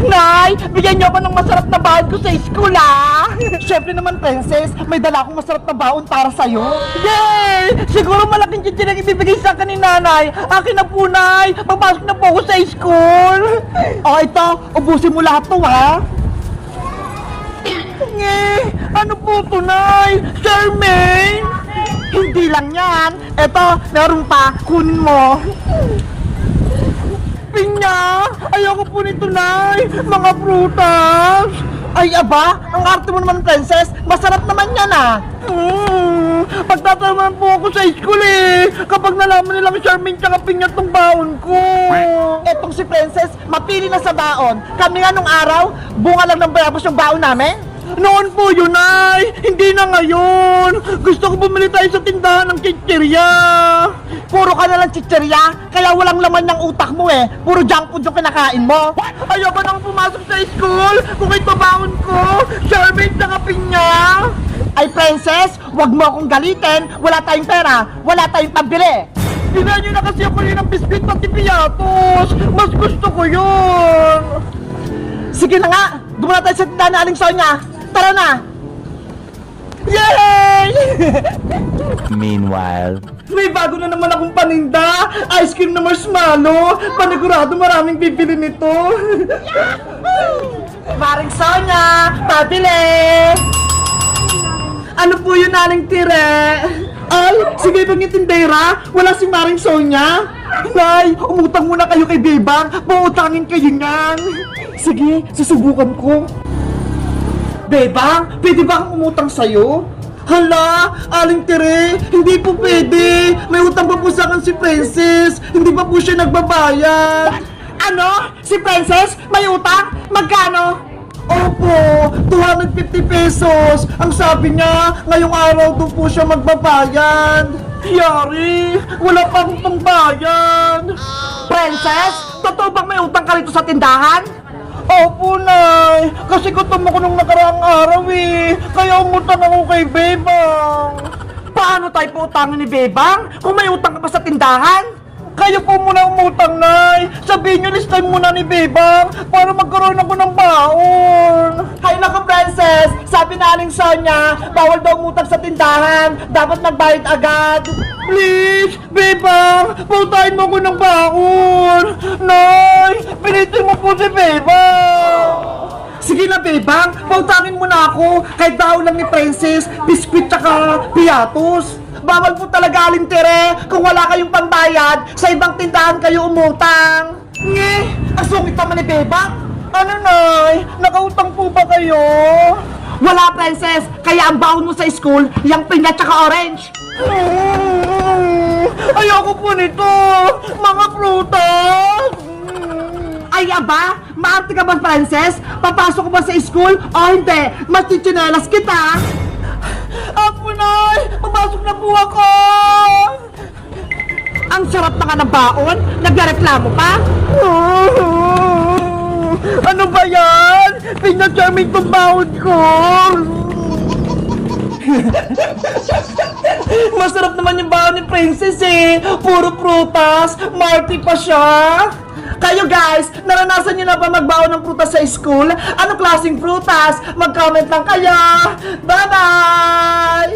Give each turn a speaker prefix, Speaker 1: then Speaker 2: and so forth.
Speaker 1: Nay, bigyan niyo ako ng masarap na baon ko sa school, ah! Siyempre naman, Princess, may dala akong masarap na baon para sa'yo. Yay! Siguro malaking chinchin ang ibibigay sa akin ni Nanay. Akin na po, Nay! Papasok na po ako sa school! O, ito, ubusin mo lahat to, ha? Ano po to, Nay? Charmaine? Hindi lang yan. Eto, meron pa. Kunin mo. Pinya! Ayoko po nito, Nay! Mga prutas! Ay, aba! Ang arte mo naman, Princess! Masarap naman yan, ah! Pagtataman po ako sa school, eh! Kapag nalaman nilang Charmaine tsaka Pinya tong baon ko! Etong si Princess, mapili na sa baon! Kami nga nung araw, bunga lang ng bayabas yung baon namin! Noon po yun, Nay! Hindi na ngayon! Gusto ko bumili tayo sa tindahan ng chichirya! Puro ka na lang chichirya, kaya walang laman ng utak mo eh! Puro junk food yung kinakain mo! Ayoko nang pumasok sa school! Kung ito baon ko, Charmaine tsaka Pinya! Ay, Princess, wag mo akong galitin! Wala tayong pera! Wala tayong pambili! Binahan nyo na kasi ako rin ng biscuit pati piyatos! Mas gusto ko yun! Sige na nga! Dumuna tayo sa tindahan na Aling Sonia! Tara na! Yay!
Speaker 2: Meanwhile,
Speaker 1: May bago na naman akong paninda! Ice cream na marshmallow! Panigurado maraming bibili nito! Maring Sonia! Pabili! Ano po yun, Aling Tire? Ay, si Bebang yung tindera! Wala si Maring Sonia! Nay, umutang muna kayo kay Bebang! Buutangin kayo niyan! Sige, susubukan ko! Bebang, pwede ba akong umutang sa'yo? Hala, Aling Tere, hindi po pwede. May utang pa po sa akin si Princess. Hindi pa po siya nagbabayad. Ano? Si Princess? May utang? Magkano? Opo, 250 pesos. Ang sabi niya, ngayong araw doon po siya magbabayad. Yari, wala pa akong pangbayad. Princess, totoo bang may utang ka rito sa tindahan? Opo, Nay. Kasi gutom ako nung nakaraang araw eh. Kaya umutang ako kay Bebang. Paano tayo po utangin ni Bebang? Kung may utang ka pa sa tindahan? Kayo po muna umutang, Nay. Sabihin nyo, listan muna ni Bebang para magkaroon ako ng baon. Hay nako, Princess. Sabi na Aling Sonia, bawal daw umutang sa tindahan. Dapat magbayad agad. Please, Bebang, pautahin mo ko ng baon. Nay, pinitin mo po si Bebang. Sige na, Bebang, pautangin mo na ako. Kahit baon lang ni Princess, biskwit tsaka piyatos. Bawal po talaga, Aling Tere, kung wala kayong pambayad, sa ibang tindahan kayo umutang. Ang sungit naman ni Bebang. Ano, Nay? Nakautang po ba kayo? Wala, Princess. Kaya ang baon mo sa school, yung pinya tsaka orange. Ayoko po nito. Mga prutas. Ay, aba? Maarte ka ba, Princess? Papasok ko ba sa school o hindi? Machichinelas kita. Apo, Nay! Pumasok na po ako! Ang sarap na nga ng baon? Nagreklamo pa? Ano ba yan? Pinya-charming tong baon ko! Masarap naman yung baon ni Princess eh! Puro prutas! Marty pa siya! Kayo guys, naranasan nyo na ba magbaon ng prutas sa school? Ano klaseng prutas? Mag-comment lang kayo! Bye-bye!